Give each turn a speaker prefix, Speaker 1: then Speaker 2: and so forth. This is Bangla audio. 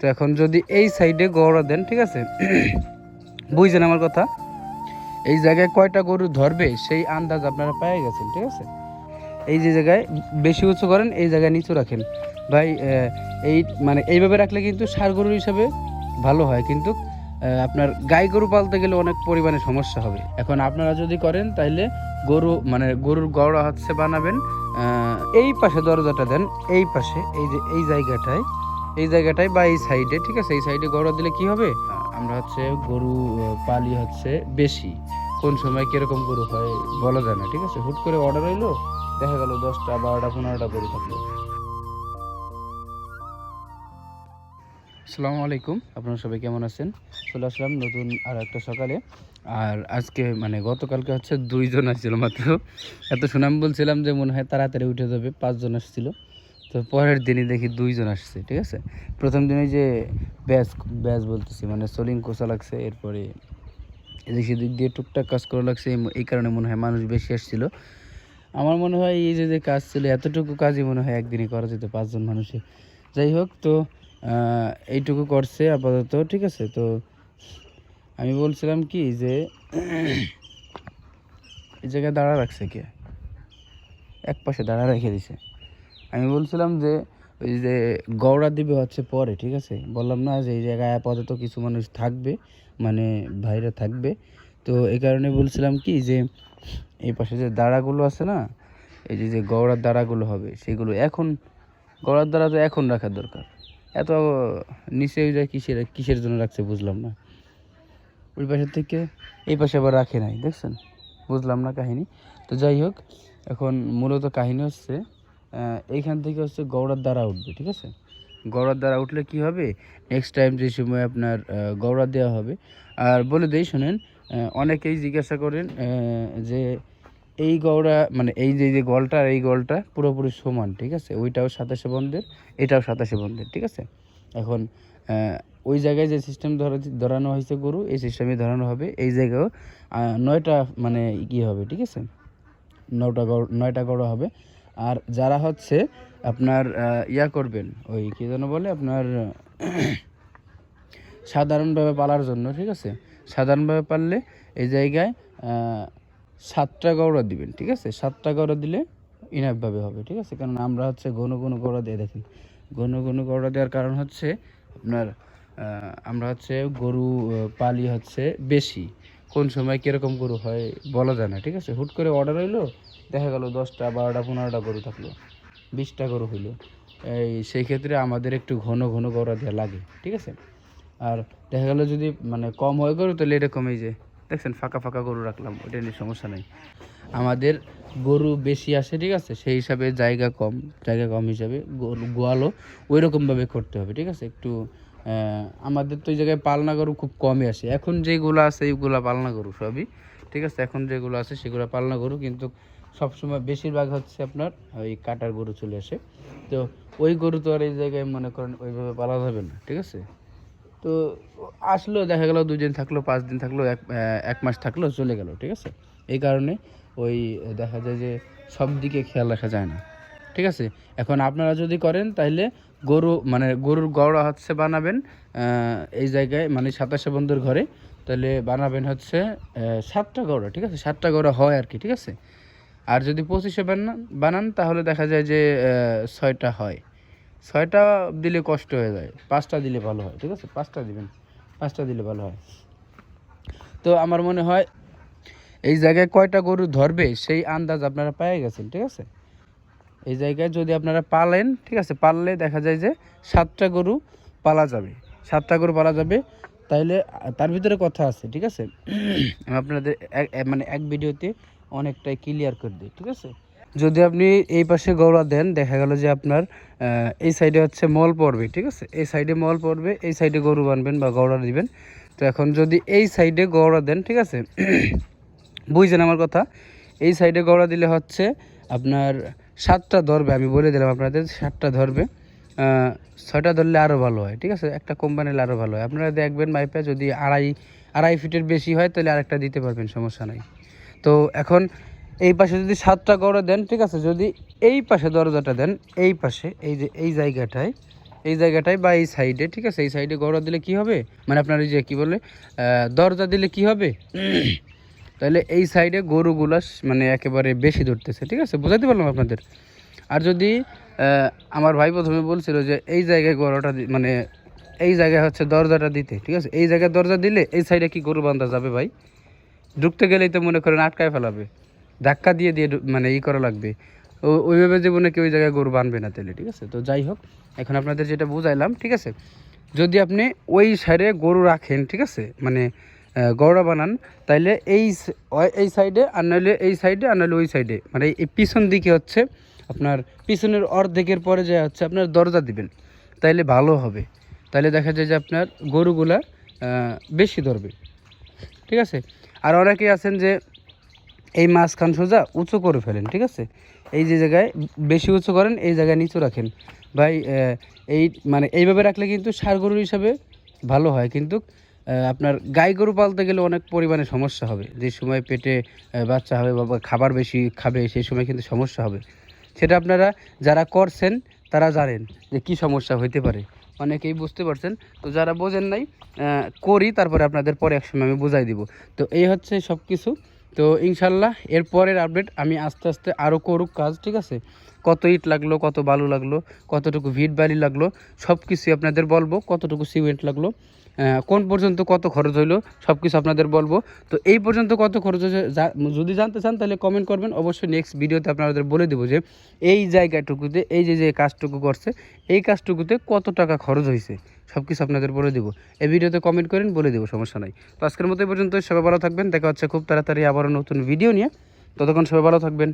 Speaker 1: তো এখন যদি এই সাইডে গড়া দেন, ঠিক আছে, বুঝছেন আমার কথা, এই জায়গায় কয়টা গরু ধরবে সেই আন্দাজ আপনারা পেয়ে গেছেন, ঠিক আছে। এই যে জায়গায় বেশি উঁচু করেন, এই জায়গায় নিচু রাখেন ভাই। এই মানে এইভাবে রাখলে কিন্তু ষাঁড় গরু হিসাবে ভালো হয়, কিন্তু আপনার গাই গরু পালতে গেলে অনেক পরিমাণে সমস্যা হবে। এখন আপনারা যদি করেন তাইলে গরু মানে গরুর গড়া হচ্ছে বানাবেন, এই পাশে দরজাটা দেন, এই পাশে এই যে এই জায়গাটায় বা এই সাইডে, ঠিক আছে। এই সাইডে গড়া দিলে কি হবে, আমরা হচ্ছে গরু পালি হচ্ছে বেশি, কোন সময় কিরকম গরু হয় বলা যায় না, ঠিক আছে। হুট করে অর্ডার হইলো, দেখা গেল 10টা 12টা 15টা গরু থাকলো। আসসালামু আলাইকুম, আপনারা সবাই কেমন আছেন? চলে আসলাম নতুন আর একটা সকালে। আর আজকে মানে গতকালকে হচ্ছে 2জন আসছিল মাত্র। এত সুনাম বলছিলাম যে মনে হয় তাড়াতাড়ি উঠে যাবে, 5জন আসছিল। তো পরের দিনই দেখি 2জন আসছে, ঠিক আছে। প্রথম দিনে যে ব্যাস বলতেছি মানে সোলিং কোচা লাগছে, এরপরে এদিক সেদিক দিয়ে টুকটাক কাজ করা লাগছে, এই কারণে মনে হয় মানুষ বেশি আসছিল। আমার মনে হয় এই যে কাজ ছিল, এতটুকু কাজই মনে হয় একদিনই করা যেত 5জন মানুষে। যাই হোক, তো এইটুকু করছে আপাতত, ঠিক আছে। তো আমি বলছিলাম কি যে এই জায়গায় দাঁড়া রাখছে কে, এক পাশে দাঁড়া রেখে দিছে। আমি বলছিলাম যে ওই যে গওড়া দিবে হচ্ছে পরে, ঠিক আছে। বললাম না যে এই জায়গায় আপাতত কিছু মানুষ থাকবে, মানে ভাইরা থাকবে। তো এই কারণে বলছিলাম কি যে এই পাশে যে দাঁড়াগুলো আছে না, এই যে গওড়ার দাঁড়াগুলো হবে সেগুলো এখন, গড়ার দ্বারা তো এখন রাখার দরকার। এত নিচে ওই যায় কিসের জন্য রাখছে বুঝলাম না। ওই পাশের থেকে এই পাশে আবার রাখে নাই, দেখছেন, বুঝলাম না কাহিনী। তো যাই হোক, এখন মূলত কাহিনী হচ্ছে এইখান থেকে হচ্ছে গওড়ার দ্বারা উঠবে, ঠিক আছে। গওড়ার দ্বারা উঠলে কি হবে, নেক্সট টাইম যে সময় আপনার গওড়া দেওয়া হবে। আর বলে দেই শোনেন, অনেকেই জিজ্ঞাসা করেন যে এই গওড়া মানে এই যে গলটা আর এই গলটা পুরোপুরি সমান, ঠিক আছে। ওইটাও 27 বন্ধের, এটাও 27 বন্ধের, ঠিক আছে। এখন ওই জায়গায় যে সিস্টেম ধরানো হয়েছে গরু, এই সিস্টেমে ধরানো হবে। এই জায়গায়ও 9টা মানে কি হবে, ঠিক আছে, 9টা গড়া হবে। আর যারা হচ্ছে আপনার ইয়া করবেন, ওই কী যেন বলে আপনার সাধারণভাবে পালার জন্য, ঠিক আছে, সাধারণভাবে পারলে এই জায়গায় 7টা গৌড়া দিবেন, ঠিক আছে। 7টা গৌড়া দিলে ইনাফভাবে হবে, ঠিক আছে। কারণ আমরা হচ্ছে ঘন ঘন গৌড়া দিয়ে দেখি, ঘন ঘন গৌড়া দেওয়ার কারণ হচ্ছে আপনার আমরা হচ্ছে গরু পালি হচ্ছে বেশি, কোন সময় কীরকম গরু হয় বলা যায় না, ঠিক আছে। হুট করে অর্ডার হইলো, দেখা গেল 10টা 12টা 15টা গরু থাকলো, 20টা গরু হইলো, সেই ক্ষেত্রে আমাদের একটু ঘন ঘন গৌড়া দেওয়া লাগে, ঠিক আছে। আর দেখা গেলো যদি মানে কম হয় গরু, তাহলে এরকম এই যে দেখছেন ফাঁকা ফাঁকা গরু রাখলাম, ওইটা নিয়ে সমস্যা নেই। আমাদের গরু বেশি আসে, ঠিক আছে, সেই হিসাবে জায়গা কম হিসাবে গোয়ালও ওই রকমভাবে করতে হবে, ঠিক আছে। একটু আমাদের তো এই জায়গায় পালনা গরু খুব কমই আসে। এখন যেগুলো আছে এইগুলো পালনা গরু সবই, ঠিক আছে। এখন যেগুলো আছে সেগুলো পালনা গরু, কিন্তু সবসময় বেশিরভাগ হচ্ছে আপনার ওই কাটার গরু চলে আসে। তো ওই গরু তো আর এই জায়গায় মনে করেন ওইভাবে পালা যাবে না, ঠিক আছে। তো আসলো, দেখা গেল 2 দিন থাকলো, 5 দিন থাকলো, এক মাস থাকলো, চলে গেল, ঠিক আছে। এই কারণে ওই দেখা যায় যে সব দিকে খেয়াল রাখা যায় না, ঠিক আছে। এখন আপনারা যদি করেন তাইলে গরু মানে গরুর গড়া হচ্ছে বানাবেন এই জায়গায় মানে 27 বন্ধুর ঘরে, তাহলে বানাবেন হচ্ছে 7টা গড়া, ঠিক আছে। 7টা গড়া হয় আর কি, ঠিক আছে। আর যদি 25-এ বানান তাহলে দেখা যায় যে 6টা হয়। 6টা দিলে কষ্ট হয়ে যায়, 5টা দিলে ভালো হয়, ঠিক আছে। 5টা দিবেন, 5টা দিলে ভালো হয়। তো আমার মনে হয় এই জায়গায় কয়টা গরু ধরবে সেই আন্দাজ আপনারা পেয়ে গেছেন, ঠিক আছে। এই জায়গায় যদি আপনারা পালেন, ঠিক আছে, পাললে দেখা যায় যে 7টা গরু পালা যাবে, 7টা গরু পালা যাবে। তাইলে তার ভিতরে কথা আছে, ঠিক আছে। আমি আপনাদের মানে এক ভিডিওতে অনেকটাই ক্লিয়ার করে দিই, ঠিক আছে। যদি আপনি এই পাশে গৌড়া দেন, দেখা গেল যে আপনার এই সাইডে হচ্ছে মল পড়বে, ঠিক আছে। এই সাইডে মল পড়বে, এই সাইডে গরু বানবেন বা গৌড়া দিবেন। তো এখন যদি এই সাইডে গৌড়া দেন, ঠিক আছে, বুঝছেন আমার কথা, এই সাইডে গৌড়া দিলে হচ্ছে আপনার 7টা ধরবে, আমি বলে দিলাম আপনাদের 7টা ধরবে। 6টা ধরলে আরও ভালো হয়, ঠিক আছে, একটা কম্বাইন হলে আরও ভালো হয়। আপনারা দেখবেন মাইপে যদি আড়াই ফিটের বেশি হয় তাহলে আরেকটা দিতে পারবেন, সমস্যা নাই। তো এখন এই পাশে যদি 7টা গড়া দেন, ঠিক আছে, যদি এই পাশে দরজাটা দেন, এই পাশে এই যে এই জায়গাটায় এই জায়গাটায় বা এই সাইডে, ঠিক আছে, এই সাইডে গড়া দিলে কি হবে, মানে আপনার এই যে কী বলে দরজা দিলে কি হবে, তাহলে এই সাইডে গরুগুলা মানে একেবারে বেশি ধরতেছে, ঠিক আছে, বুঝাতে পারলাম আপনাদের। আর যদি আমার ভাই প্রথমে বলছিল যে এই জায়গায় গড়াটা মানে এই জায়গায় হচ্ছে দরজাটা দিতে, ঠিক আছে, এই জায়গায় দরজা দিলে এই সাইডে কি গরু বান্ধা যাবে ভাই? ঢুকতে গেলেই তো মনে করেন আটকায় ফেলাবে, ধাক্কা দিয়ে দিয়ে মানে করা লাগবে, ওইভাবে জীবনে কেউ ওই জায়গায় গরু বানবে না তাহলে, ঠিক আছে। তো যাই হোক, এখন আপনাদের যেটা বুঝাইলাম, ঠিক আছে, যদি আপনি ওই সাইডে গরু রাখেন, ঠিক আছে, মানে গড়া বানান, তাইলে এই সাইডে আর নাহলে এই সাইডে আর নাহলে ওই সাইডে, মানে এই পিছন দিকে হচ্ছে আপনার পিছনের অর্ধেকের পরে যে হচ্ছে আপনার দরজা দিবেন, তাইলে ভালো হবে। তাইলে দেখা যায় যে আপনার গরুগুলা বেশি ধরবে, ঠিক আছে। আর অনেকেই আছেন যে এই মাঝখান সোজা উঁচু করে ফেলেন, ঠিক আছে, এই যে জায়গায় বেশি উঁচু করেন এই জায়গায় নিচু রাখেন ভাই। এই মানে এইভাবে রাখলে কিন্তু ষাঁড় গরু হিসাবে ভালো হয়, কিন্তু আপনার গাই গরু পালতে গেলে অনেক পরিমাণে সমস্যা হবে, যে সময় পেটে বাচ্চা হবে বা খাবার বেশি খাবে সেই সময় কিন্তু সমস্যা হবে। সেটা আপনারা যারা করছেন তারা জানেন যে কি সমস্যা হইতে পারে, অনেকেই বুঝতে পারছেন। তো যারা বোঝেন নাই করি, তারপরে আপনাদের পরে একসময় আমি বুঝাই দিব। তো এই হচ্ছে সব কিছু। তো ইনশাল্লাহ এরপরের আপডেট আমি আস্তে আস্তে আরও করুক কাজ, ঠিক আছে, কত ইট লাগলো, কত বালু লাগলো, কতটুকু ভিট বালি লাগলো, সব কিছুই আপনাদের বলবো, কতটুকু সিমেন্ট লাগলো, কোন পর্যন্ত কত খরচ হইলো সব কিছু আপনাদের বলবো। তো এই পর্যন্ত কত খরচ হয়েছে যদি জানতে চান তাহলে কমেন্ট করবেন, অবশ্যই নেক্সট ভিডিওতে আপনাদের বলে দেবো যে এই জায়গাটুকুতে এই যে কাজটুকু করছে এই কাজটুকুতে কত টাকা খরচ হয়েছে সব কিছু আপনাদের বলে দেবো। এই ভিডিওতে কমেন্ট করেন, বলে দেবো, সমস্যা নাই। তো আজকের মতো এই পর্যন্ত, সবাই ভালো থাকবেন, দেখা হচ্ছে খুব তাড়াতাড়ি আবারও নতুন ভিডিও নিয়ে, ততক্ষণ সবাই ভালো থাকবেন।